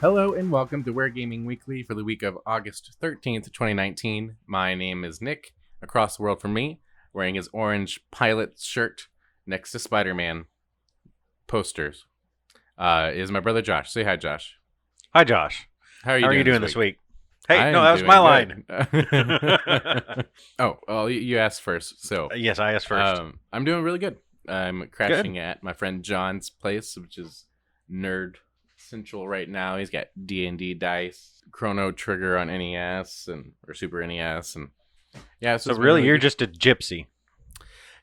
Hello and welcome to Ware Gaming Weekly for the week of August 13th, 2019. My name is Nick. Across the world from me, wearing his orange pilot shirt next to Spider-Man posters, is my brother Josh. Say hi, Josh. Hi, Josh. How are you you doing this week? Hey, I no, am that was doing my line. good. Oh, well, you asked first, so Yes, I asked first. I'm doing really good. I'm crashing Good. at my friend John's place, which is Nerd Central right now. He's got D&D dice, Chrono Trigger on NES or Super NES, and yeah. So really, you're just a gypsy.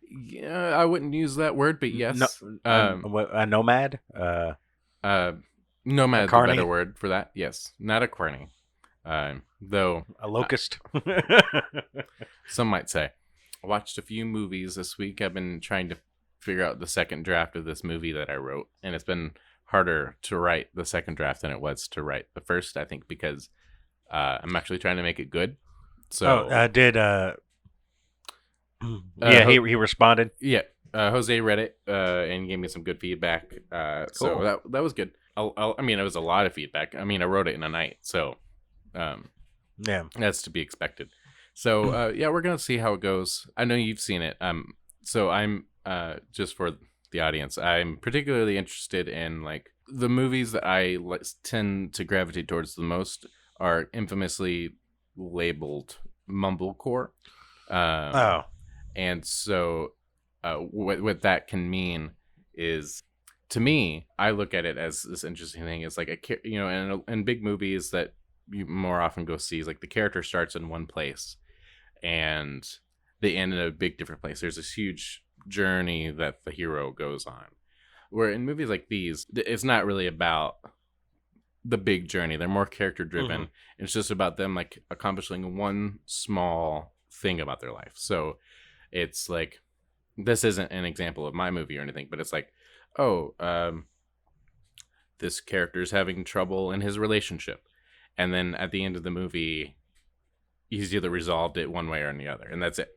Yeah, I wouldn't use that word, but yes, A nomad. nomad's a carny? better word for that. Yes, not a carny, though A locust. some might say. I watched a few movies this week. I've been trying to figure out the second draft of this movie that I wrote, and it's been harder to write the second draft than it was to write the first, I think, because I'm actually trying to make it good. So he responded. Yeah, Jose read it and gave me some good feedback. Cool. So that was good. I mean, it was a lot of feedback. I mean, I wrote it in a night, so Yeah. that's to be expected. So yeah, we're gonna see how it goes. I know you've seen it. So I'm just for the audience, I'm particularly interested in like the movies that I tend to gravitate towards the most are infamously labeled mumblecore. And so what that can mean is, to me, I look at it as this interesting thing. It's like in big movies that you more often go see, is like the character starts in one place and they end in a big different place. There's this huge journey that the hero goes on. Where in movies like these, it's not really about the big journey. They're more character driven. Mm-hmm. It's just about them like accomplishing one small thing about their life. So it's like, this isn't an example of my movie or anything, but it's like, this character's having trouble in his relationship, and then at the end of the movie he's either resolved it one way or the other, and that's it.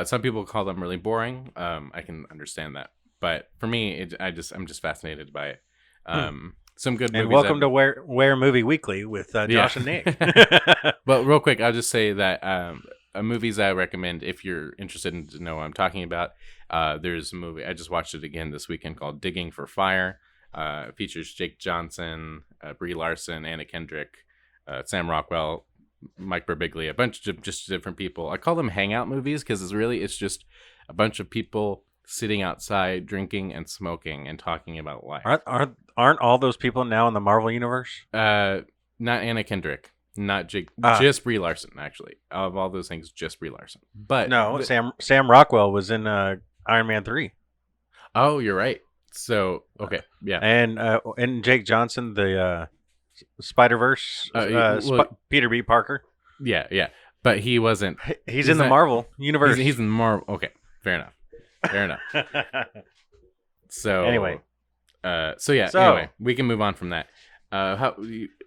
Some people call them really boring. I can understand that, but for me, I'm just fascinated by it. Some good movies. And welcome to Ware Movie Weekly with Josh and Nick. But real quick, I'll just say that movies I recommend if you're interested in to know what I'm talking about. There's a movie I just watched it again this weekend called Digging for Fire. It features Jake Johnson, Brie Larson, Anna Kendrick, Sam Rockwell, Mike Birbiglia, a bunch of just different people. I call them hangout movies because it's just a bunch of people sitting outside drinking and smoking and talking about life. Aren't all those people now in the Marvel universe? Not Anna Kendrick, not Jake, just Brie Larson. Actually, of all those things, just Brie Larson. But no, Sam Rockwell was in Iron Man 3. Oh, you're right. So okay, yeah, and Jake Johnson, the Spider-Verse, Peter B. Parker. Yeah, but he wasn't. He's in the Marvel universe. He's in the Marvel. Okay, fair enough. So anyway, anyway, we can move on from that. How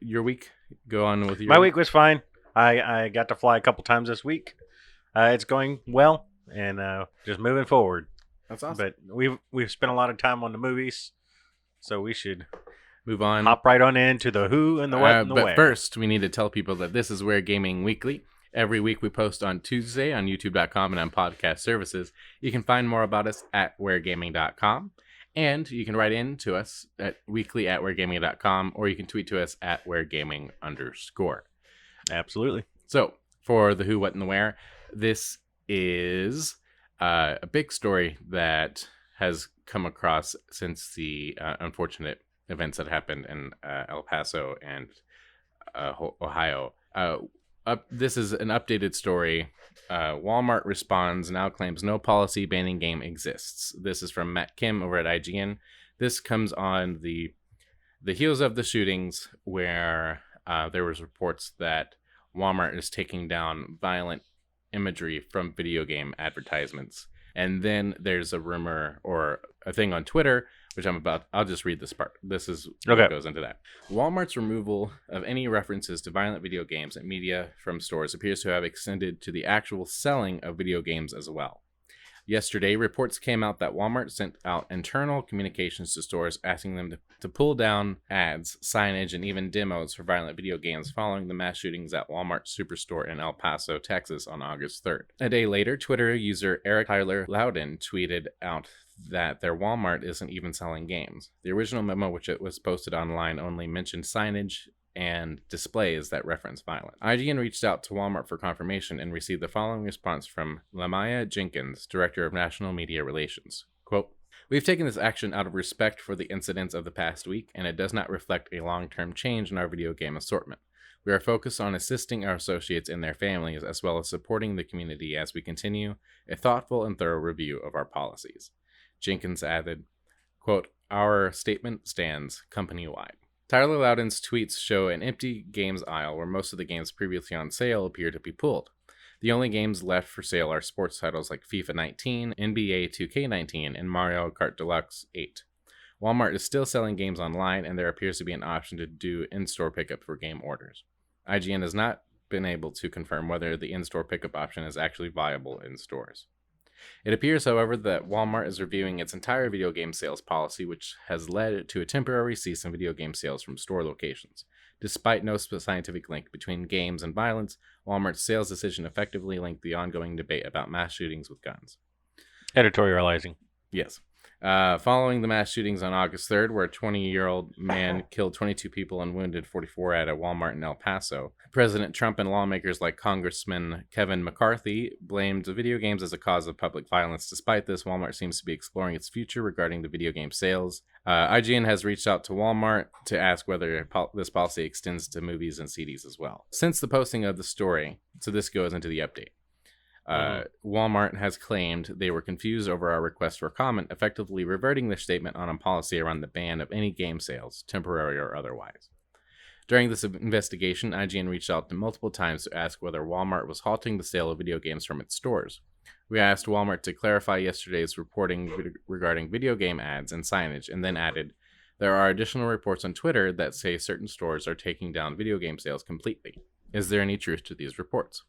your week? Go on with your. My week was fine. I got to fly a couple times this week. It's going well, and just moving forward. That's awesome. But we've spent a lot of time on the movies, so we should move on. Hop right on into the who and the what and the where. But first, we need to tell people that this is Ware Gaming Weekly. Every week we post on Tuesday on YouTube.com and on podcast services. You can find more about us at waregaming.com. And you can write in to us at weekly@waregaming.com, or you can tweet to us at waregaming_. Absolutely. So for the who, what, and the where, this is a big story that has come across since the unfortunate events that happened in El Paso and Ohio. This is an updated story. Walmart responds, now claims no policy banning game exists. This is from Matt Kim over at IGN. This comes on the heels of the shootings where there was reports that Walmart is taking down violent imagery from video game advertisements. And then there's a rumor or a thing on Twitter, which I'll just read this part. This is what goes into that. Walmart's removal of any references to violent video games and media from stores appears to have extended to the actual selling of video games as well. Yesterday, reports came out that Walmart sent out internal communications to stores asking them to pull down ads, signage, and even demos for violent video games following the mass shootings at Walmart Superstore in El Paso, Texas on August 3rd. A day later, Twitter user Eric Tyler Loudon tweeted out that their Walmart isn't even selling games. The original memo, which it was posted online, only mentioned signage and displays that reference violence. IGN reached out to Walmart for confirmation and received the following response from Lamaya Jenkins, Director of National Media Relations. Quote, "We've taken this action out of respect for the incidents of the past week, and it does not reflect a long-term change in our video game assortment. We are focused on assisting our associates and their families, as well as supporting the community as we continue a thoughtful and thorough review of our policies." Jenkins added, quote, "Our statement stands company-wide." Tyler Loudon's tweets show an empty games aisle where most of the games previously on sale appear to be pulled. The only games left for sale are sports titles like FIFA 19, NBA 2K19, and Mario Kart Deluxe 8. Walmart is still selling games online, and there appears to be an option to do in-store pickup for game orders. IGN has not been able to confirm whether the in-store pickup option is actually viable in stores. It appears, however, that Walmart is reviewing its entire video game sales policy, which has led to a temporary cease in video game sales from store locations. Despite no scientific link between games and violence, Walmart's sales decision effectively linked the ongoing debate about mass shootings with guns. Editorializing. Yes. Following the mass shootings on August 3rd, where a 20-year-old man killed 22 people and wounded 44 at a Walmart in El Paso, President Trump and lawmakers like Congressman Kevin McCarthy blamed video games as a cause of public violence. Despite this, Walmart seems to be exploring its future regarding the video game sales. IGN has reached out to Walmart to ask whether this policy extends to movies and CDs as well. Since the posting of the story, so this goes into the update. Walmart has claimed they were confused over our request for comment, effectively reverting their statement on a policy around the ban of any game sales, temporary or otherwise. During this investigation, IGN reached out to multiple times to ask whether Walmart was halting the sale of video games from its stores. We asked Walmart to clarify yesterday's reporting regarding video game ads and signage, and then added, "There are additional reports on Twitter that say certain stores are taking down video game sales completely. Is there any truth to these reports?"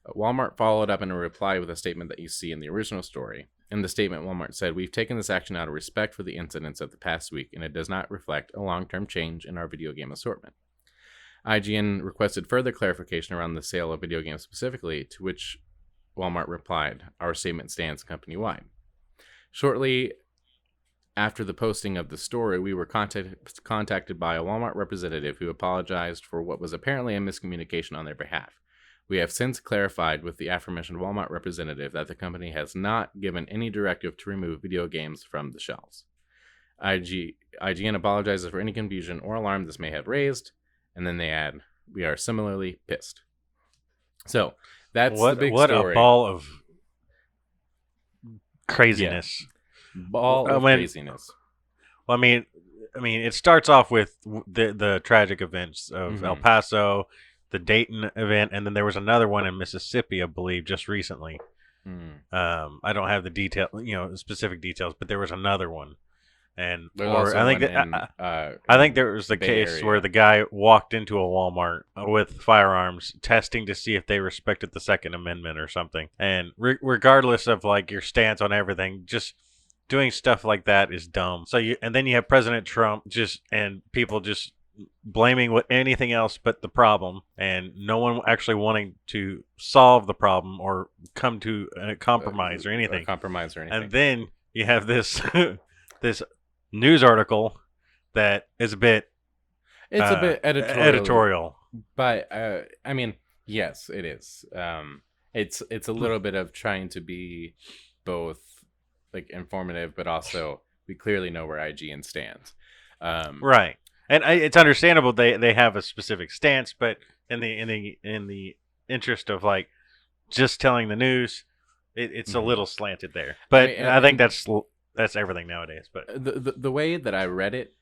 Walmart followed up in a reply with a statement that you see in the original story. In the statement, Walmart said, "We've taken this action out of respect for the incidents of the past week, and it does not reflect a long-term change in our video game assortment." IGN requested further clarification around the sale of video games specifically, to which Walmart replied, "Our statement stands company-wide." Shortly after the posting of the story, we were contacted by a Walmart representative who apologized for what was apparently a miscommunication on their behalf. We have since clarified with the aforementioned Walmart representative that the company has not given any directive to remove video games from the shelves. IGN apologizes for any confusion or alarm this may have raised, and then they add, "We are similarly pissed." So, that's the big story. What a ball of craziness. Yeah. Ball of craziness. Well, I mean, it starts off with the tragic events of El Paso, the Dayton event, and then there was another one in Mississippi, I believe, just recently. I don't have the specific details, but there was another one, and I think there was the case where the guy walked into a Walmart with firearms, testing to see if they respected the Second Amendment or something. And regardless of like your stance on everything, just doing stuff like that is dumb. And then you have President Trump and people just blaming anything else but the problem, and no one actually wanting to solve the problem or come to a compromise or anything. And then you have this this news article that is a bit editorial. But I mean, yes, it is. It's a little bit of trying to be both like informative, but also we clearly know where IGN stands. Right. And it's understandable they have a specific stance, but in the interest of like just telling the news, it's a little slanted there. But I think that's everything nowadays. But the way that I read it,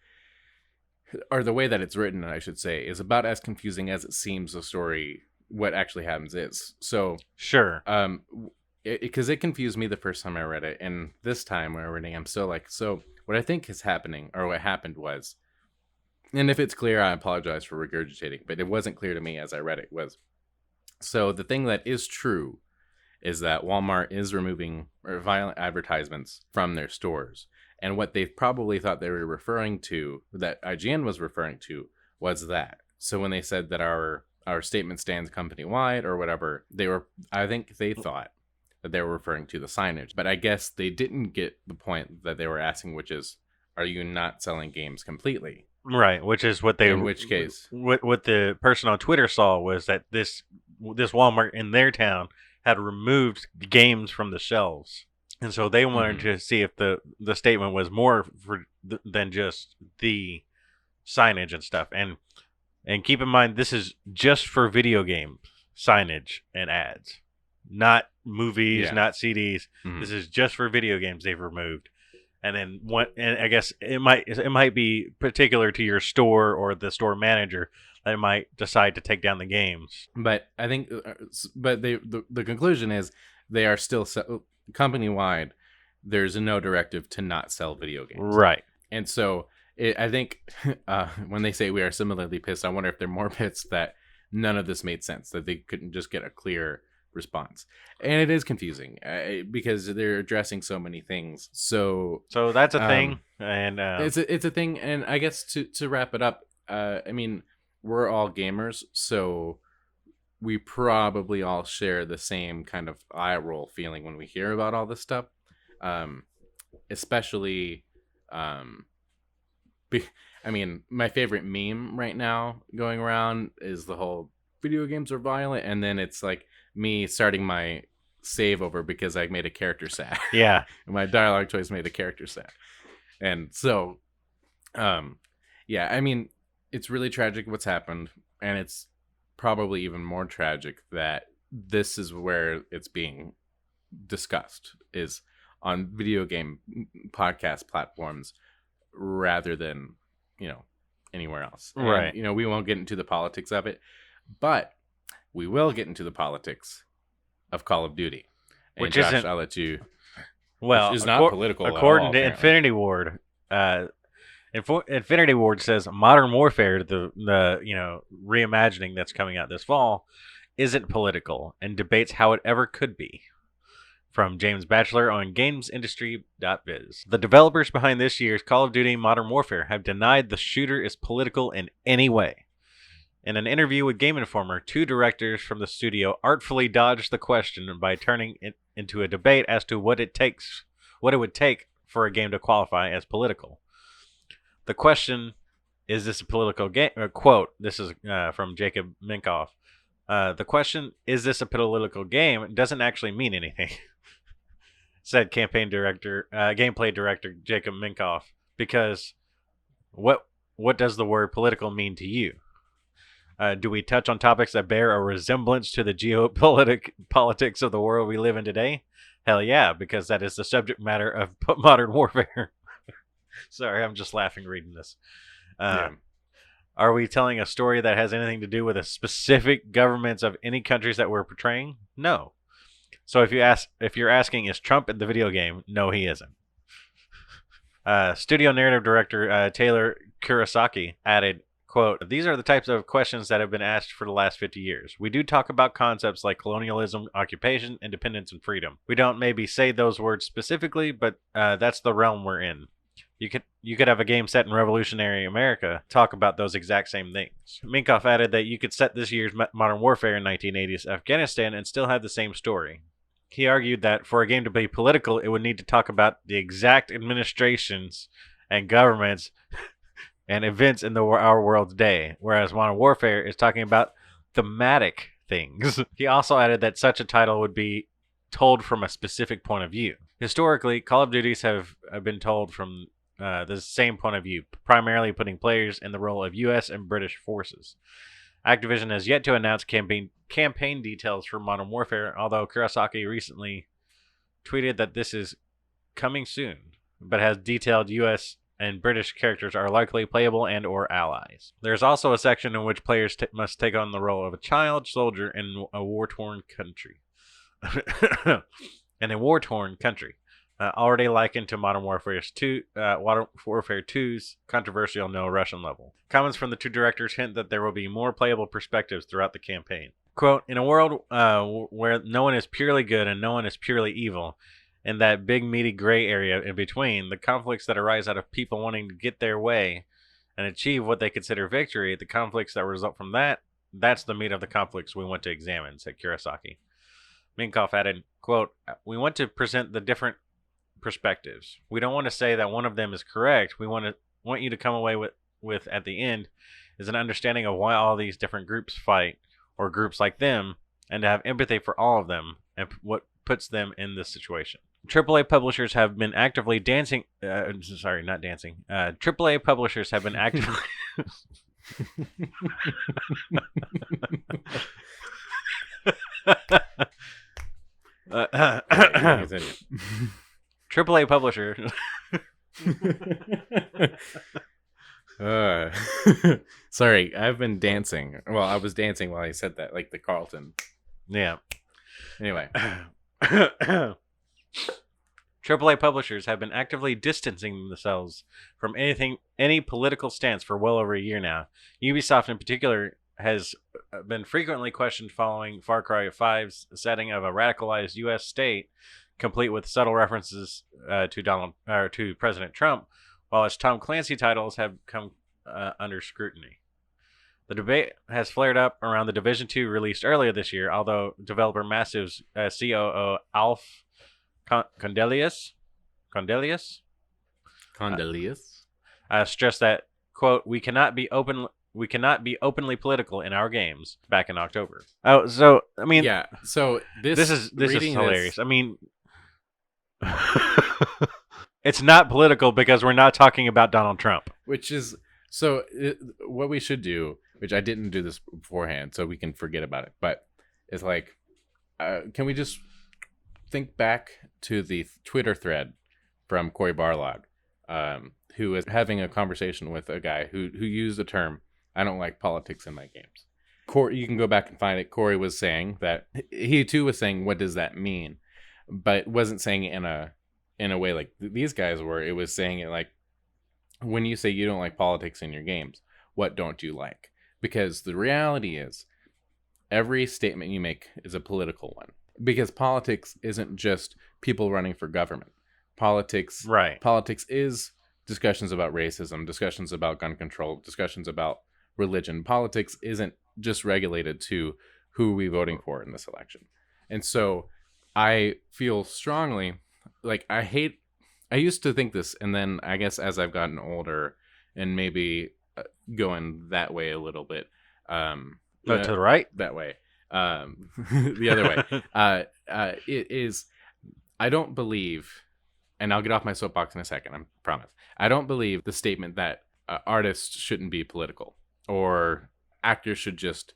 or the way that it's written, I should say, is about as confusing as it seems. The story, what actually happens is. So sure. Because it confused me the first time I read it, and this time when I'm reading, I'm still like, so what I think is happening, or what happened was. And if it's clear, I apologize for regurgitating, but it wasn't clear to me as I read it. So the thing that is true is that Walmart is removing violent advertisements from their stores. And what they probably thought they were referring to, that IGN was referring to, was that. So when they said that our statement stands company wide or whatever, I think they thought that they were referring to the signage. But I guess they didn't get the point that they were asking, which is, are you not selling games completely? Right, which is what they. In which case, what the person on Twitter saw was that this Walmart in their town had removed games from the shelves, and so they wanted to see if the statement was more than just the signage and stuff. And keep in mind, this is just for video game signage and ads, not movies, not CDs. This is just for video games they've removed. And then and I guess it might be particular to your store or the store manager that might decide to take down the games. But I think, the conclusion is they are still company wide. There's no directive to not sell video games, right? And so I think when they say we are similarly pissed, I wonder if they're more pissed that none of this made sense, that they couldn't just get a clear response. And it is confusing because they're addressing so many things. So that's a thing, and it's a thing. And I guess to wrap it up, I mean, we're all gamers, so we probably all share the same kind of eye roll feeling when we hear about all this stuff, especially. I mean, my favorite meme right now going around is the whole video games are violent, and then it's like me starting my save over because I made a character sad. Yeah. My dialogue choice made a character sad. And so, yeah, I mean, it's really tragic what's happened, and it's probably even more tragic that this is where it's being discussed, is on video game podcast platforms rather than, anywhere else. Right. And, we won't get into the politics of it, but we will get into the politics of Call of Duty. And which Josh, isn't, I'll let you. Well, which is not political according at all, to apparently. Infinity Ward. Infinity Ward says Modern Warfare, the reimagining that's coming out this fall, isn't political and debates how it ever could be. From James Batchelor on GamesIndustry.biz. The developers behind this year's Call of Duty Modern Warfare have denied the shooter is political in any way. In an interview with Game Informer, two directors from the studio artfully dodged the question by turning it into a debate as to what it would take for a game to qualify as political. The question, is this a political game? Quote, this is from Jacob Minkoff. The question, is this a political game, doesn't actually mean anything, said gameplay director Jacob Minkoff, because what does the word political mean to you? Do we touch on topics that bear a resemblance to the geopolitics of the world we live in today? Hell yeah, because that is the subject matter of Modern Warfare. Sorry, I'm just laughing reading this. Are we telling a story that has anything to do with a specific governments of any countries that we're portraying? No. So if you're asking, is Trump in the video game? No, he isn't. Studio narrative director Taylor Kurosaki added, quote, these are the types of questions that have been asked for the last 50 years. We do talk about concepts like colonialism, occupation, independence, and freedom. We don't maybe say those words specifically, but that's the realm we're in. You could have a game set in revolutionary America talk about those exact same things. Minkoff added that you could set this year's Modern Warfare in 1980s Afghanistan and still have the same story. He argued that for a game to be political, it would need to talk about the exact administrations and governments and events in our world today, whereas Modern Warfare is talking about thematic things. He also added that such a title would be told from a specific point of view. Historically, Call of Duties have been told from the same point of view, primarily putting players in the role of U.S. and British forces. Activision has yet to announce campaign details for Modern Warfare, although Kurosaki recently tweeted that this is coming soon, but has detailed U.S. and British characters are likely playable and or allies. There's also a section in which players must take on the role of a child soldier in a war-torn country. Already likened to Modern Warfare 2's controversial no Russian level. Comments from the two directors hint that there will be more playable perspectives throughout the campaign. Quote, in a world where no one is purely good and no one is purely evil, in that big meaty gray area in between, the conflicts that arise out of people wanting to get their way and achieve what they consider victory, the conflicts that result from that's the meat of the conflicts we want to examine, said Kurosaki. Minkoff added, quote, we want to present the different perspectives. We don't want to say that one of them is correct. We want you to come away with at the end is an understanding of why all these different groups fight, or groups like them, and to have empathy for all of them and what puts them in this situation. AAA publishers have been actively dancing. Not dancing. AAA publishers have been actively. AAA publishers. Sorry, I've been dancing. Well, I was dancing while I said that, like the Carlton. Yeah. Anyway. AAA publishers have been actively distancing themselves from any political stance for well over a year now. Ubisoft in particular has been frequently questioned following Far Cry 5's setting of a radicalized U.S. state, complete with subtle references to President Trump, while its Tom Clancy titles have come under scrutiny. The debate has flared up around the Division 2 released earlier this year, although developer Massive's COO Alf Condelius stressed that, quote, we cannot be openly political in our games back in October. Oh, so I mean, yeah. So this is hilarious. I mean, it's not political because we're not talking about Donald Trump. Which is what we should do, which I didn't do this beforehand, so we can forget about it. But it's like, can we just think back to the Twitter thread from Cory Barlog, who was having a conversation with a guy who used the term, I don't like politics in my games. Cory, you can go back and find it. Cory was saying that he too was saying, what does that mean? But wasn't saying it in a way like these guys were. It was saying it like, when you say you don't like politics in your games, what don't you like? Because the reality is, every statement you make is a political one. Because politics isn't just people running for government. Politics is discussions about racism, discussions about gun control, discussions about religion. Politics isn't just regulated to who we're voting for in this election. And so I feel strongly, like I used to think this, and then I guess as I've gotten older and maybe going that way a little bit, to the right, that way, the other way, it is. I don't believe, and I'll get off my soapbox in a second. I promise. I don't believe the statement that artists shouldn't be political or actors should just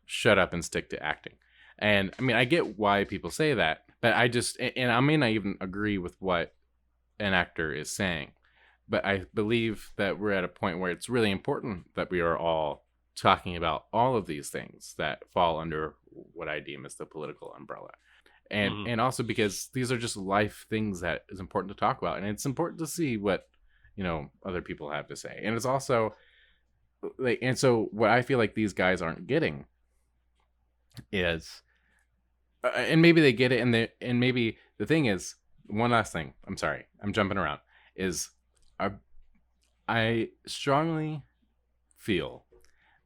shut up and stick to acting. And I mean, I get why people say that, but I may not even agree with what an actor is saying, but I believe that we're at a point where it's really important that we are all talking about all of these things that fall under what I deem as the political umbrella. And also because these are just life things that is important to talk about, and it's important to see what other people have to say. And it's also like, and so what I feel like these guys aren't getting is and maybe they get it, and maybe the thing is, one last thing, I'm sorry, I'm jumping around, is I strongly feel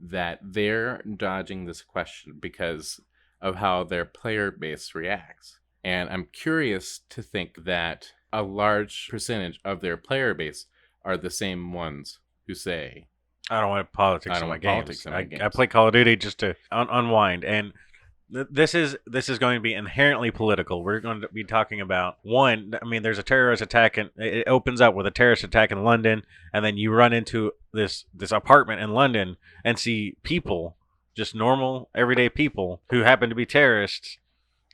that they're dodging this question because of how their player base reacts. And I'm curious to think that a large percentage of their player base are the same ones who say, I don't want politics in my games. I play Call of Duty just to unwind. And this is going to be inherently political. We're going to be talking about there's a terrorist attack, and it opens up with a terrorist attack in London, and then you run into this apartment in London and see people, just normal everyday people who happen to be terrorists,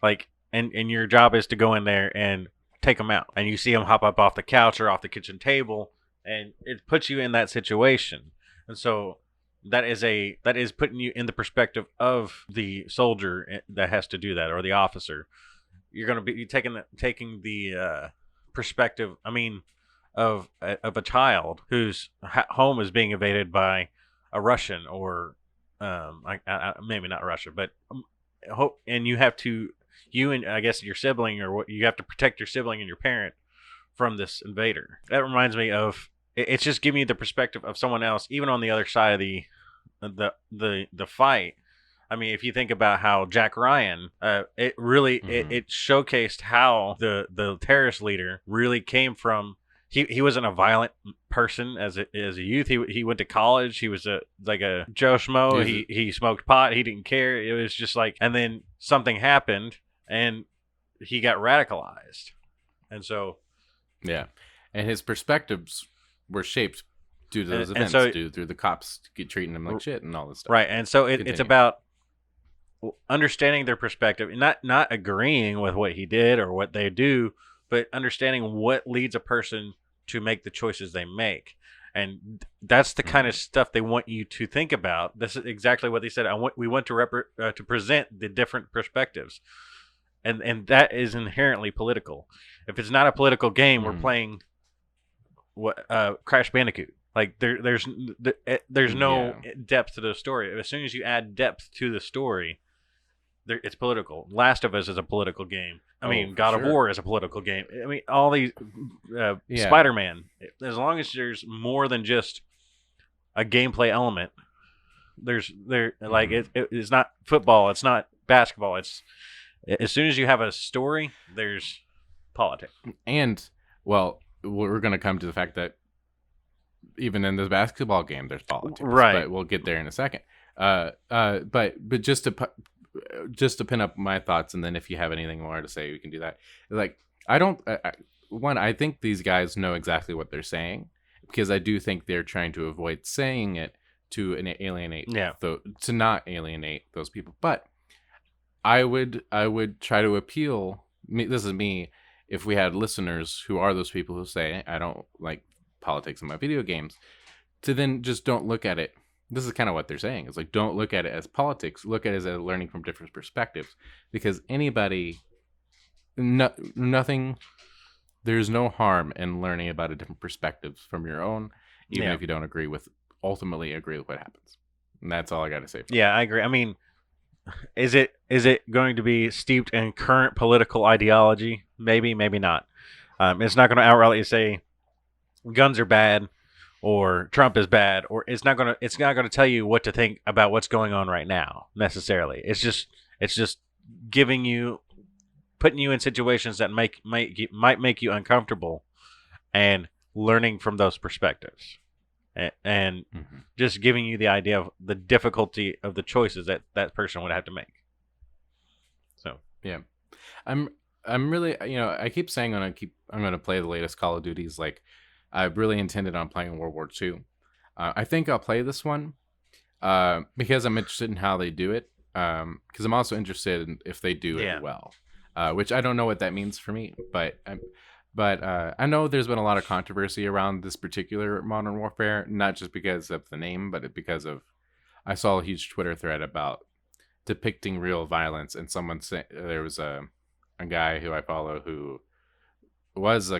like, and your job is to go in there and take them out, and you see them hop up off the couch or off the kitchen table, and it puts you in that situation. And so that is putting you in the perspective of the soldier that has to do that, or the officer. You're going to be taking the perspective, of a child whose home is being invaded by a Russian or maybe not Russia, but hope, and you have to, you and I guess your sibling, or what, you have to protect your sibling and your parent from this invader. That reminds me of, it's just giving you the perspective of someone else, even on the other side of the fight. I mean, if you think about how Jack Ryan, it really it showcased how the terrorist leader really came from. He wasn't a violent person as a youth. He went to college. He was like a Joe Schmo. He smoked pot. He didn't care. It was just like, and then something happened and he got radicalized, and so yeah, and his perspectives were shaped due to those events, through the cops treating him like shit and all this stuff. Right, and so it's about understanding their perspective, and not agreeing with what he did or what they do, but understanding what leads a person to make the choices they make. And that's the kind of stuff they want you to think about. This is exactly what they said. We want to present the different perspectives, and that is inherently political. If it's not a political game, we're playing Crash Bandicoot. Like there's no depth to the story. As soon as you add depth to the story, it's political. Last of Us is a political game. I mean, God of War is a political game. I mean, all these Spider-Man. As long as there's more than just a gameplay element, it's not football. It's not basketball. It's as soon as you have a story, there's politics. And well, we're going to come to the fact that even in this basketball game, there's politics. Right. But we'll get there in a second. But just to pin up my thoughts, and then if you have anything more to say, we can do that. Like, I think these guys know exactly what they're saying, because I do think they're trying to avoid saying it to alienate, to not alienate those people. But I would try to appeal. This is me. If we had listeners who are those people who say, I don't like politics in my video games, to then just don't look at it. This is kind of what they're saying. It's like, don't look at it as politics. Look at it as learning from different perspectives. Because nothing, there's no harm in learning about a different perspectives from your own, even if you don't ultimately agree with what happens. And that's all I got to say. Yeah, I agree. I mean, is it going to be steeped in current political ideology? Maybe, maybe not. It's not going to outrightly say guns are bad, or Trump is bad, or it's not going to tell you what to think about what's going on right now necessarily. It's just putting you in situations that might make you uncomfortable, and learning from those perspectives, and just giving you the idea of the difficulty of the choices that person would have to make. So yeah, I'm really, I keep saying I'm going to play the latest Call of Duties. Like, I really intended on playing World War II. I think I'll play this one because I'm interested in how they do it. Because I'm also interested in if they do it well, which I don't know what that means for me. But I know there's been a lot of controversy around this particular Modern Warfare, not just because of the name, but because of, I saw a huge Twitter thread about depicting real violence, and someone said there was a guy who I follow who was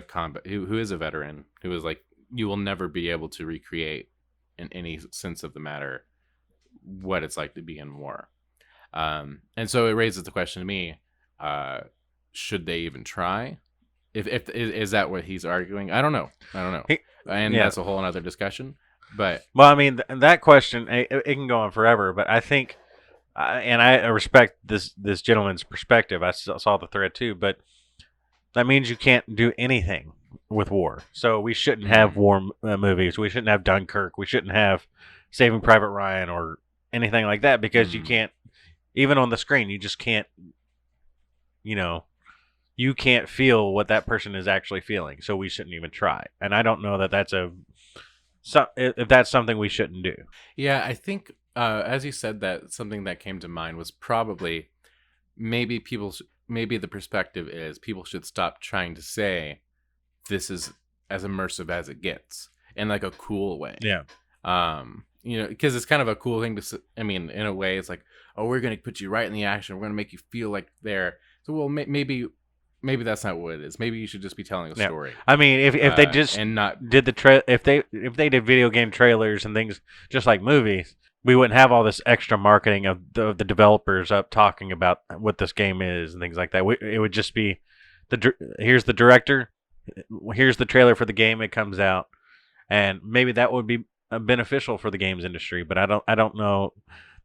who is a veteran, who was like, you will never be able to recreate in any sense of the matter what it's like to be in war. And so it raises the question to me, should they even try? If is that what he's arguing? I don't know. That's a whole other discussion. But well, I mean, that question, it can go on forever, but I think, and I respect this gentleman's perspective. I saw the thread too, but that means you can't do anything with war. So we shouldn't have war movies. We shouldn't have Dunkirk. We shouldn't have Saving Private Ryan or anything like that, because you can't, even on the screen, you just can't, you can't feel what that person is actually feeling. So we shouldn't even try. And I don't know that if that's something we shouldn't do. Yeah, I think, as you said, that something that came to mind was probably maybe the perspective is people should stop trying to say this is as immersive as it gets in like a cool way. Yeah. Because it's kind of a cool thing to, I mean, in a way it's like, oh, we're going to put you right in the action. We're going to make you feel like there. So, well, maybe that's not what it is. Maybe you should just be telling a story. I mean, if they just and not did if they did video game trailers and things just like movies, we wouldn't have all this extra marketing of the developers up talking about what this game is and things like that. It would just be here's the director, here's the trailer for the game. It comes out, and maybe that would be beneficial for the games industry. But I don't know.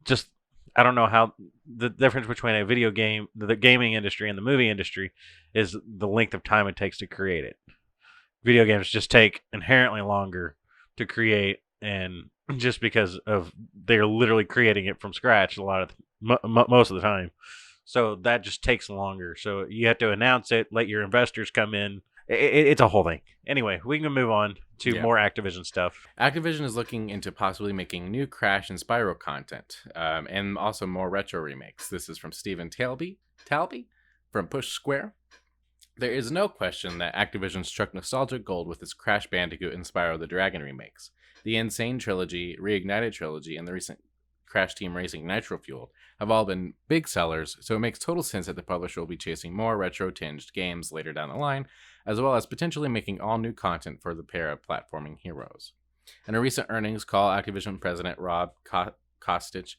Just I don't know how the difference between a video game, the gaming industry, and the movie industry is the length of time it takes to create it. Video games just take inherently longer to create, and just because of they're literally creating it from scratch a lot of most of the time, so that just takes longer. So you have to announce it, let your investors come in. It's a whole thing. Anyway, we can move on to more Activision stuff. Activision is looking into possibly making new Crash and Spyro content, and also more retro remakes. This is from Stephen Talby from Push Square. There is no question that Activision struck nostalgic gold with its Crash Bandicoot and Spyro the Dragon remakes. The Insane Trilogy, Reignited Trilogy, and the recent Crash Team Racing Nitro Fueled have all been big sellers, so it makes total sense that the publisher will be chasing more retro-tinged games later down the line, as well as potentially making all new content for the pair of platforming heroes. In a recent earnings call, Activision President Rob Kostich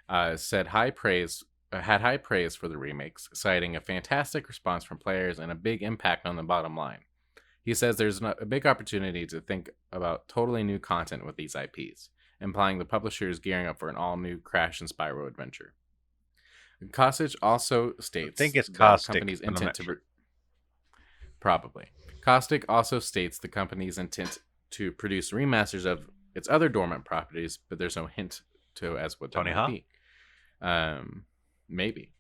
had high praise for the remakes, citing a fantastic response from players and a big impact on the bottom line. He says there's a big opportunity to think about totally new content with these IPs, implying the publisher is gearing up for an all-new Crash and Spyro adventure. Kostich also states I think it's the Caustic, company's intent to... Sure. Probably. Kostic also states the company's intent to produce remasters of its other dormant properties, but there's no hint to as what Tony that Hawk? might be. Maybe.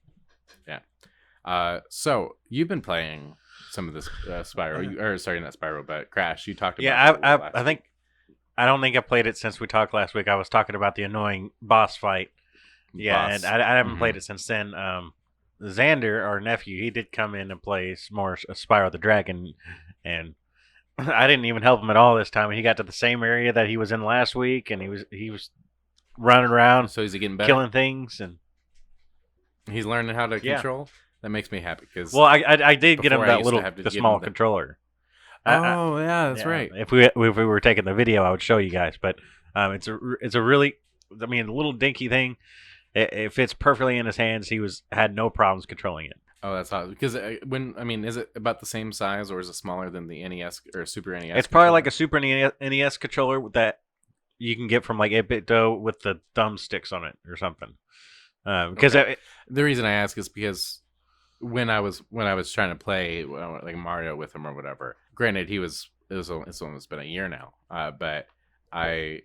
Yeah. So you've been playing some of this Spyro, not Spyro, but Crash. You talked about. Yeah, I don't think I played it since we talked last week. I was talking about the annoying boss fight. Yeah, and I haven't played it since then. Xander, our nephew, he did come in and play more Spyro the Dragon, and I didn't even help him at all this time. He got to the same area that he was in last week, and he was running around, so he's getting better, killing things, and he's learning how to control. That makes me happy because I did get him that the small controller. That's right. If we were taking the video, I would show you guys, but it's a really, a little dinky thing. It fits perfectly in his hands. He had no problems controlling it. Oh, that's awesome. Because is it about the same size or is it smaller than the NES or Super NES? It's probably like a Super NES controller that you can get from like 8BitDo with the thumbsticks on it or something. Because the reason I ask is because when I was trying to play like Mario with him or whatever, granted it's almost been a year now, but I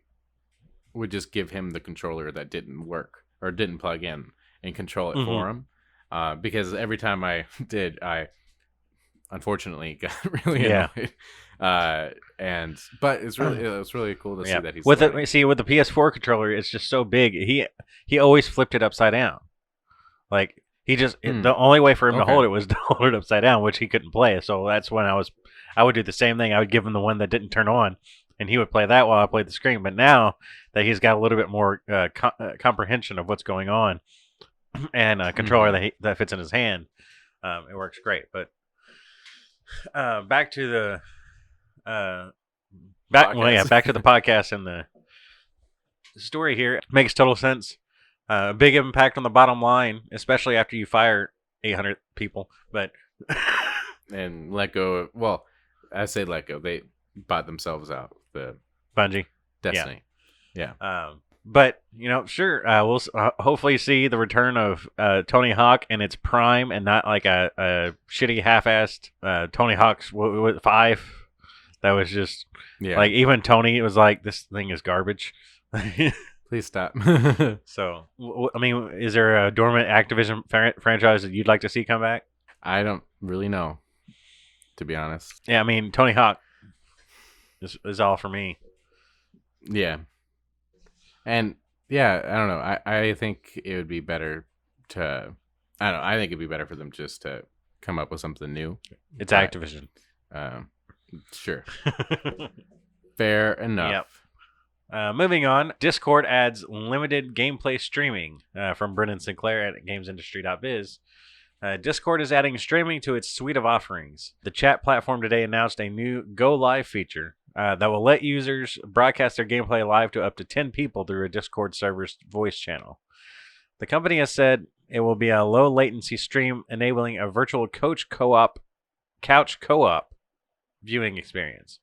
would just give him the controller that didn't work or didn't plug in and control it for him, because every time I did, I unfortunately got really annoyed. But it's really cool to see that he's with the PS4 controller. It's just so big. He always flipped it upside down. Like he just the only way for him to hold it was to hold it upside down, which he couldn't play. So that's when I would do the same thing. I would give him the one that didn't turn on, and he would play that while I played the screen. But now that he's got a little bit more comprehension of what's going on and a controller that fits in his hand, it works great. But back to the back to the podcast and the story here. It makes total sense. Big impact on the bottom line, especially after you fire 800 people. But and let go. Well, I say let go. They bought themselves out. The Bungie, Destiny, yeah. But sure, we'll hopefully see the return of Tony Hawk in its prime, and not like a shitty half-assed Tony Hawk's 5. That was just like even Tony. It was like, this thing is garbage. Please stop. So, I mean, is there a dormant Activision franchise that you'd like to see come back? I don't really know, to be honest. Yeah, I mean, Tony Hawk is all for me. Yeah. And yeah, I don't know. I think it would be better to, I don't know. I think it'd be better for them just to come up with something new. It's Activision. Sure. Fair enough. Yep. Moving on, Discord adds limited gameplay streaming from Brendan Sinclair at GamesIndustry.biz. Discord is adding streaming to its suite of offerings. The chat platform today announced a new Go Live feature that will let users broadcast their gameplay live to up to 10 people through a Discord server's voice channel. The company has said it will be a low latency stream enabling a virtual couch co-op viewing experience.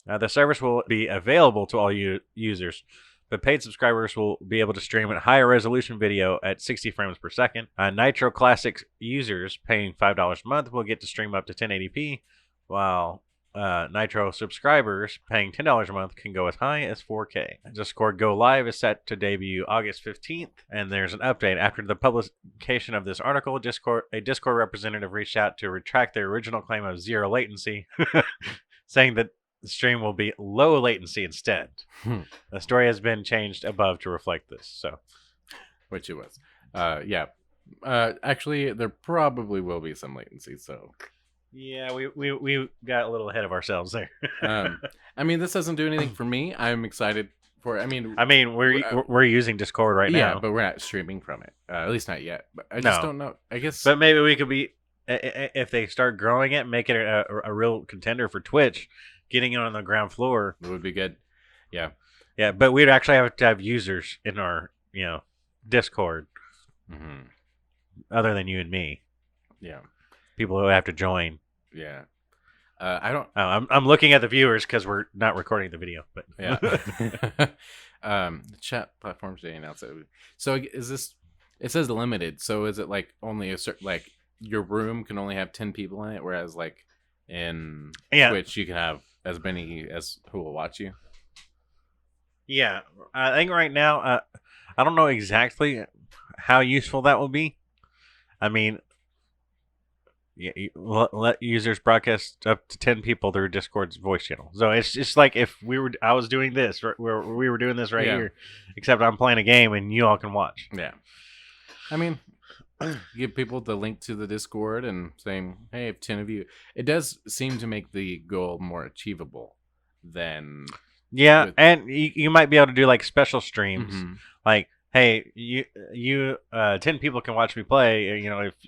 The service will be available to all users, but paid subscribers will be able to stream at higher resolution video at 60 frames per second. Nitro Classic users paying $5 a month will get to stream up to 1080p, while Nitro subscribers paying $10 a month can go as high as 4K. Discord Go Live is set to debut August 15th, and there's an update. After the publication of this article, a Discord representative reached out to retract their original claim of zero latency, saying that the stream will be low latency instead. The story has been changed above to reflect this. So, which it was. Actually, there probably will be some latency. So, yeah, we got a little ahead of ourselves there. I mean, this doesn't do anything for me. I'm excited for. I mean, we're using Discord right now. Yeah, but we're not streaming from it. At least not yet. But I just don't know. I guess. But maybe we could be, if they start growing it, make it a real contender for Twitch. Getting it on the ground floor. It would be good. Yeah. Yeah, but we'd actually have to have users in our, Discord. Mm-hmm. Other than you and me. Yeah. People who have to join. Yeah. I don't... I'm looking at the viewers because we're not recording the video. But yeah. The chat platform today announced it. So is this... It says limited. So is it like only a certain... Like your room can only have 10 people in it, whereas like in Twitch you can have as many as who will watch you? Yeah. I think right now, I don't know exactly how useful that will be. I mean, let users broadcast up to 10 people through Discord's voice channel. So it's just like if I was doing this, where we were doing this right here, except I'm playing a game and you all can watch. Yeah. I mean, give people the link to the Discord and saying, hey, if 10 of you... It does seem to make the goal more achievable than... Yeah, and you might be able to do like special streams. Mm-hmm. Like, hey, you 10 people can watch me play.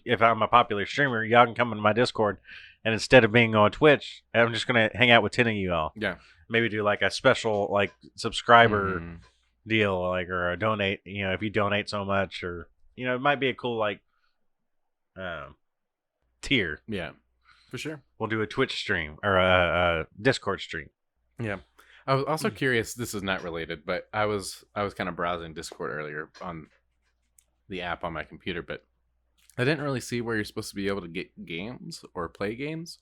If I'm a popular streamer, y'all can come into my Discord. And instead of being on Twitch, I'm just going to hang out with 10 of you all. Yeah. Maybe do like a special like subscriber deal, like, or a donate, if you donate so much, or... it might be a cool, like, tier. Yeah, for sure. We'll do a Twitch stream or a Discord stream. Yeah. I was also curious, this is not related, but I was kind of browsing Discord earlier on the app on my computer, but I didn't really see where you're supposed to be able to get games or play games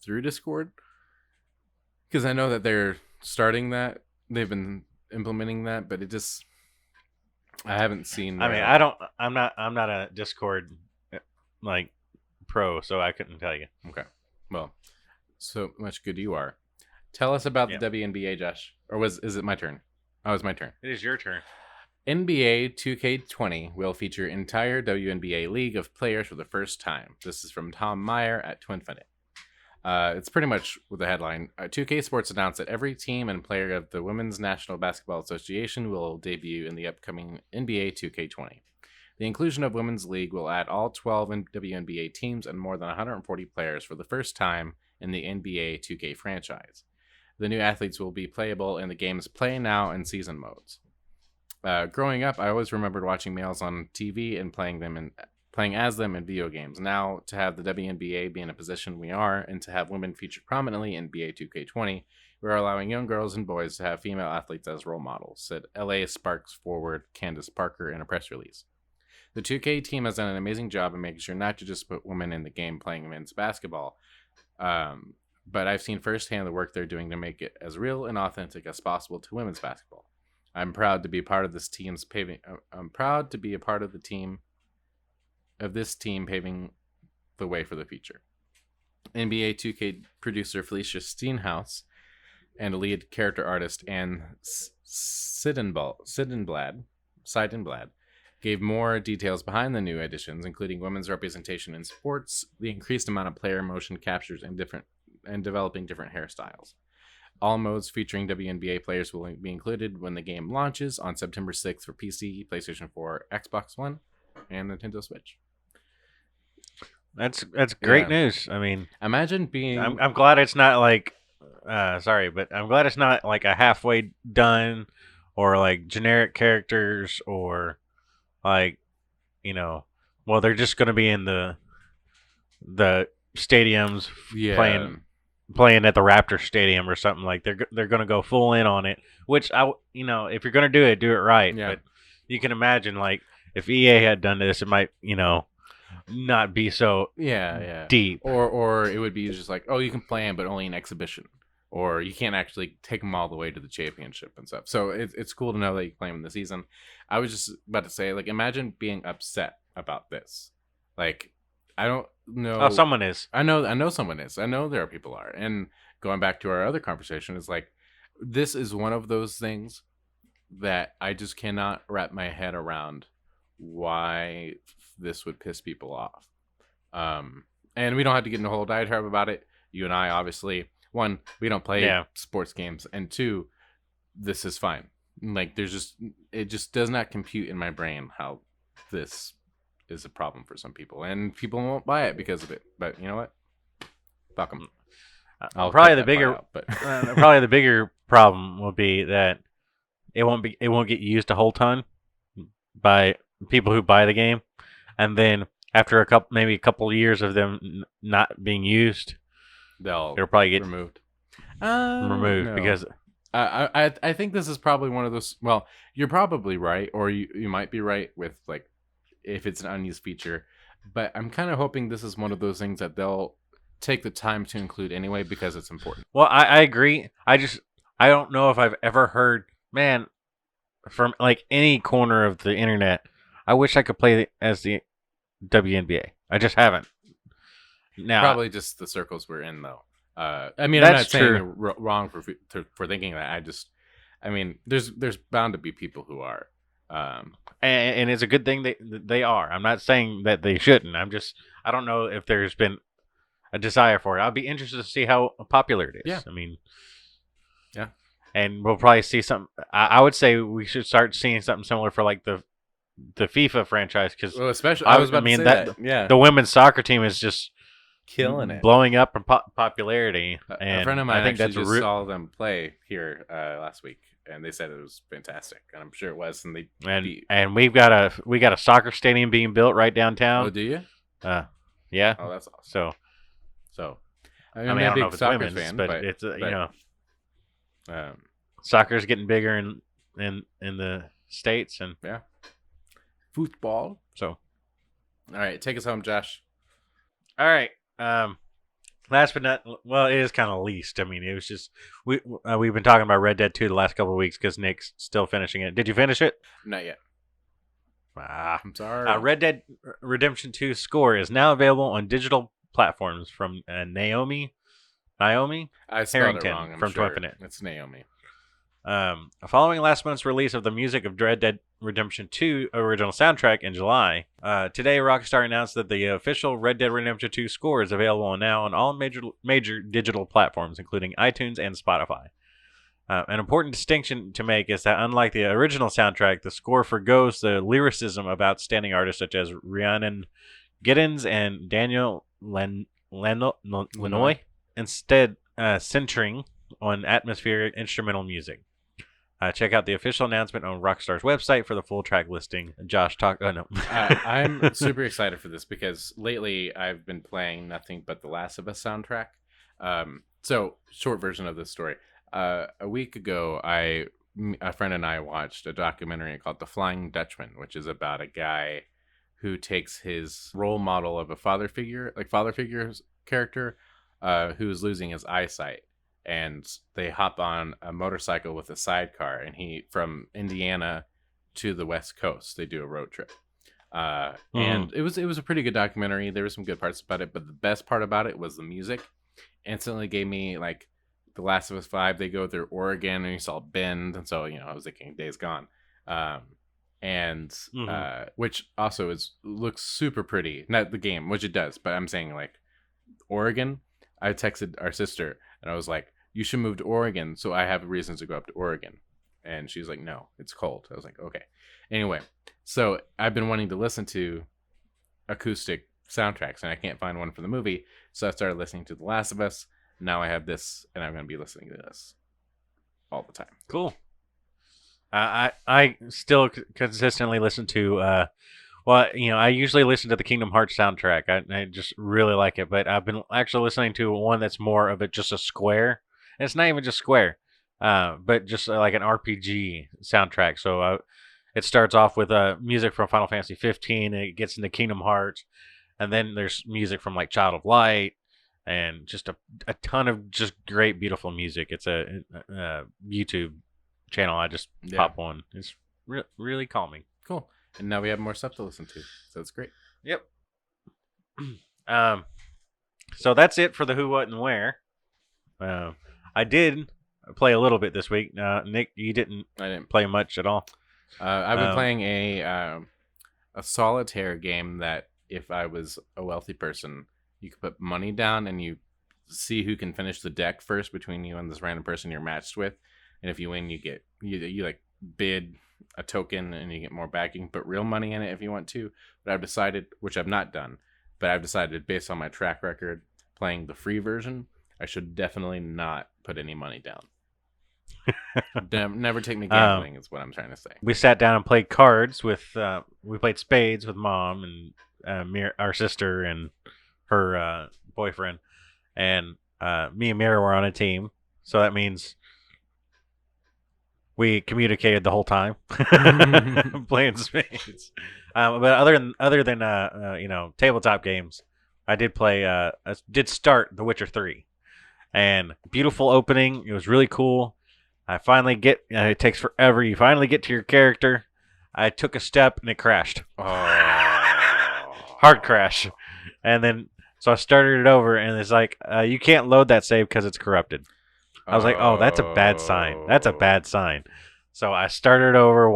through Discord. Because I know that they're starting that. They've been implementing that, but it just... I haven't seen. I mean, I'm not a Discord like pro, so I couldn't tell you. Okay. Well, so much good you are. Tell us about the WNBA, Josh. Or is it my turn? Oh, it's my turn. It is your turn. NBA 2K20 will feature entire WNBA league of players for the first time. This is from Tom Meyer at Twinfinite. It's pretty much with the headline. 2K Sports announced that every team and player of the Women's National Basketball Association will debut in the upcoming NBA 2K20. The inclusion of Women's League will add all 12 WNBA teams and more than 140 players for the first time in the NBA 2K franchise. The new athletes will be playable in the game's Play Now and Season modes. Growing up, I always remembered watching males on TV and playing as them in video games. Now, to have the WNBA be in a position we are, and to have women featured prominently in NBA 2K20, we're allowing young girls and boys to have female athletes as role models, said LA Sparks forward Candace Parker in a press release. The 2K team has done an amazing job in making sure not to just put women in the game playing men's basketball, but I've seen firsthand the work they're doing to make it as real and authentic as possible to women's basketball. I'm proud to be part of this team's paving. I'm proud to be a part of the team. Of this team paving the way for the future. NBA 2K producer Felicia Steenhouse and lead character artist Anne Seidenblad gave more details behind the new additions, including women's representation in sports, the increased amount of player motion captures, and developing different hairstyles. All modes featuring WNBA players will be included when the game launches on September 6th for PC, PlayStation 4, Xbox One, and Nintendo Switch. That's great news. I mean, imagine being... I'm glad it's not like sorry, but I'm glad it's not like a halfway done, or like generic characters, or like, you know, well, they're just gonna be in the stadiums Yeah. playing at the Raptor Stadium or something. Like they're gonna go full in on it. Which if you're gonna do it right. Yeah. But you can imagine, like, if EA had done this, it might not be so Yeah. deep. Or it would be just like, oh, you can play them, but only in exhibition, or you can't actually take them all the way to the championship and stuff. So it's cool to know that you play them in the season. I was just about to say, like, imagine being upset about this. Like, I don't know. Oh, someone is. I know someone is. I know there are people are. And going back to our other conversation, is like, this is one of those things that I just cannot wrap my head around why this would piss people off. And we don't have to get into a whole diatribe about it. You and I, obviously, one, we don't play sports games, and two, this is fine. Like, it just does not compute in my brain how this is a problem for some people, and people won't buy it because of it. But you know what? Fuck them. Probably the bigger problem will be that it won't get used a whole ton by people who buy the game, and then after maybe a couple of years of them not being used, it'll probably get removed because I think this is probably one of those. Well, you're probably right, or you might be right with, like, if it's an unused feature, but I'm kind of hoping this is one of those things that they'll take the time to include anyway because it's important. Well, I agree. I don't know if I've ever heard, man, from like any corner of the internet, I wish I could play as the WNBA. I just haven't. Now, probably just the circles we're in, though. I mean, that's I'm not saying true. you're wrong for thinking that. I mean, there's bound to be people who are. And it's a good thing they are. I'm not saying that they shouldn't. I don't know if there's been a desire for it. I'll be interested to see how popular it is. Yeah. I mean, yeah. And we'll probably see some. I would say we should start seeing something similar for like the FIFA franchise, because especially I was about to say that. Yeah, the women's soccer team is just killing it, blowing up in popularity. And a friend of mine, I think that's just saw them play here last week, and they said it was fantastic, and I'm sure it was. And we got a soccer stadium being built right downtown. Oh, do you? Yeah. Oh, that's awesome. So I mean, I don't know if it's women's, fan, but it's soccer's getting bigger in the States, and football. So, all right, take us home, Josh. All right. Last but not, well, it is kind of least. I mean, it was just we've been talking about Red Dead 2 the last couple of weeks because Nick's still finishing it. Did you finish it? Not yet. I'm sorry. Red Dead Redemption 2 Score is now available on digital platforms from Naomi I spelled it wrong, from sure. Twinfinite. It's Naomi. Following last month's release of the music of Red Dead Redemption 2 original soundtrack in July, today Rockstar announced that the official Red Dead Redemption 2 score is available now on all major digital platforms, including iTunes and Spotify. An important distinction to make is that unlike the original soundtrack, the score forgoes the lyricism of outstanding artists such as Rhiannon Giddens and Daniel Lanois, instead centering on atmospheric instrumental music. Check out the official announcement on Rockstar's website for the full track listing. Josh, talk. Oh, no. I'm super excited for this because lately I've been playing nothing but the Last of Us soundtrack. So, short version of this story. A week ago, a friend and I watched a documentary called The Flying Dutchman, which is about a guy who takes his role model of a father figure character who's losing his eyesight. And they hop on a motorcycle with a sidecar, and from Indiana to the West Coast, they do a road trip. And it was a pretty good documentary. There were some good parts about it, but the best part about it was the music. Instantly gave me like the Last of Us vibe. They go through Oregon, and you saw Bend, and so I was thinking Days Gone, which also looks super pretty. Not the game, which it does, but I'm saying like Oregon. I texted our sister, and I was like, you should move to Oregon so I have reasons to go up to Oregon. And she's like, no, it's cold. I was like, okay. Anyway, so I've been wanting to listen to acoustic soundtracks, and I can't find one for the movie. So I started listening to The Last of Us. Now I have this, and I'm going to be listening to this all the time. Cool. I still consistently listen to I usually listen to the Kingdom Hearts soundtrack. I just really like it, but I've been actually listening to one that's more of it just a square. And it's not even just square, but just like an RPG soundtrack. So it starts off with music from Final Fantasy 15, and it gets into Kingdom Hearts, and then there's music from like Child of Light, and just a ton of just great, beautiful music. It's a YouTube channel. I just pop on. It's really calming. Cool. And now we have more stuff to listen to, so it's great. Yep. So that's it for the Who, What, and Where. I did play a little bit this week. Nick, you didn't. I didn't play much at all. I've been playing a solitaire game that, if I was a wealthy person, you could put money down and you see who can finish the deck first between you and this random person you're matched with. And if you win, you get you like bid a token and you get more backing, put real money in it if you want to. But I've decided, which I've not done, but I've decided based on my track record playing the free version, I should definitely not put any money down. Never take me gambling is what I'm trying to say. We sat down and played cards with we played spades with Mom and our sister and her boyfriend, and me and Mira were on a team, so that means we communicated the whole time playing spades. But other than tabletop games, I did start The Witcher 3, and beautiful opening. It was really cool. I finally get. It takes forever. You finally get to your character. I took a step and it crashed. Oh. Hard crash, and then so I started it over, and it's like you can't load that save because it's corrupted. I was like, oh, that's a bad sign. That's a bad sign. So I started over.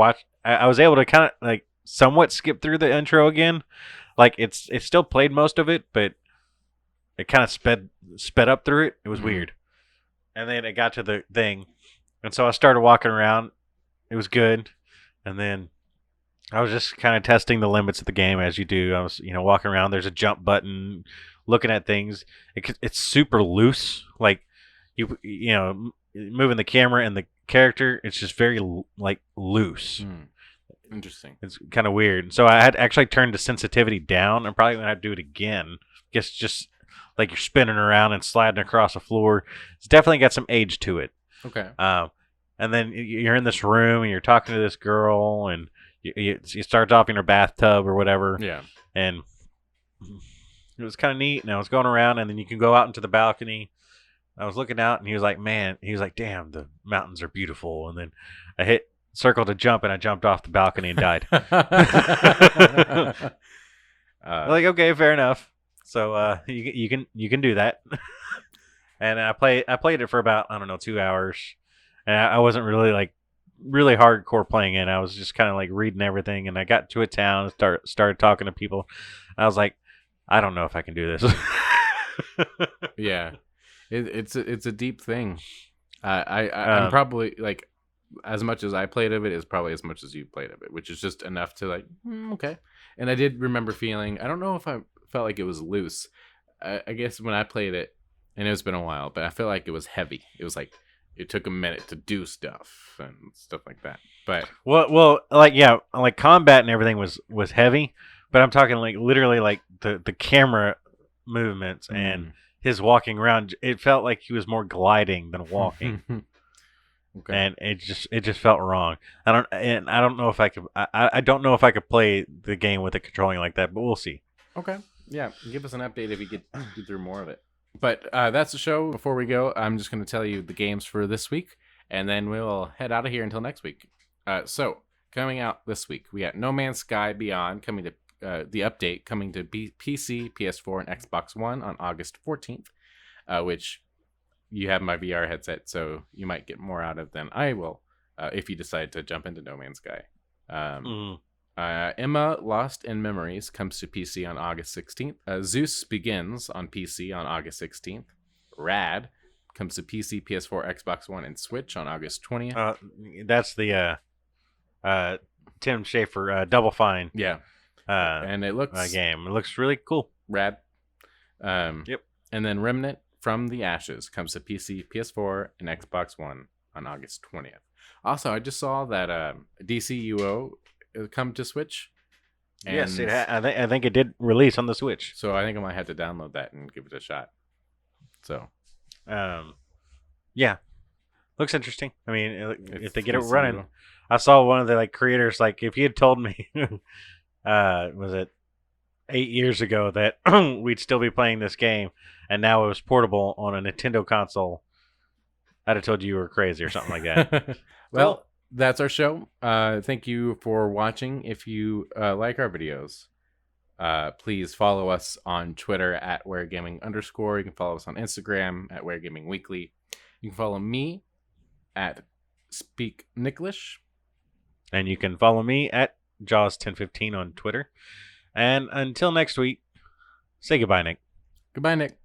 I was able to kind of like somewhat skip through the intro again. Like it still played most of it, but it kind of sped up through it. It was weird. And then it got to the thing, and so I started walking around. It was good, and then I was just kind of testing the limits of the game as you do. I was walking around. There's a jump button, looking at things. It's super loose. Like moving the camera and the character, it's just very like loose. Interesting. It's kind of weird. So I had actually turned the sensitivity down. I'm probably gonna do it again. Guess just like you're spinning around and sliding across the floor. It's definitely got some age to it. Okay. And then you're in this room and you're talking to this girl, and you start off in her bathtub or whatever. Yeah. And it was kind of neat. And I was going around, and then you can go out into the balcony. I was looking out, and he was like, damn, the mountains are beautiful. And then I hit circle to jump, and I jumped off the balcony and died. Like, okay, fair enough. So you can do that. And I played it for about 2 hours, and I wasn't really hardcore playing it. I was just kind of like reading everything, and I got to a town and started talking to people. I was like, I don't know if I can do this. Yeah. It's a deep thing. I'm probably like, as much as I played of it is probably as much as you played of it, which is just enough to like, okay. And I did remember feeling, I don't know if I felt like it was loose. I guess when I played it, and it's been a while, but I feel like it was heavy. It was like it took a minute to do stuff and stuff like that. But well, like combat and everything was heavy, but I'm talking like literally like the camera movements and his walking around. It felt like he was more gliding than walking. Okay. And it just felt wrong. I don't know if I could. I don't know if I could play the game with it controlling like that, but we'll see. Okay. Yeah. Give us an update if you get through more of it. But that's the show. Before we go, I'm just going to tell you the games for this week, and then we'll head out of here until next week. So coming out this week, we got No Man's Sky Beyond coming to the update coming to PC, PS4, and Xbox One on August 14th, which you have my VR headset, so you might get more out of than I will if you decide to jump into No Man's Sky. Emma Lost in Memories comes to PC on August 16th. Zeus Begins on PC on August 16th. Rad comes to PC, PS4, Xbox One, and Switch on August 20th. That's the Tim Schafer Double Fine. Yeah. And it looks game. It looks really cool. Rad. Yep. And then Remnant from the Ashes comes to PC, PS4, and Xbox One on August 20th. Also, I just saw that DCUO come to Switch. Yes, I think it did release on the Switch. So I think I might have to download that and give it a shot. So, yeah, looks interesting. I mean, if they get it running, I saw one of the creators if you had told me, was it 8 years ago that we'd still be playing this game, and now it was portable on a Nintendo console, I'd have told you were crazy or something like that. Well, that's our show. Thank you for watching. If you like our videos, please follow us on Twitter at Ware Gaming _. You can follow us on Instagram at Ware Gaming Weekly. You can follow me at Speak Nicklish. And you can follow me at Jaws1015 on Twitter. And until next week, say goodbye, Nick. Goodbye, Nick.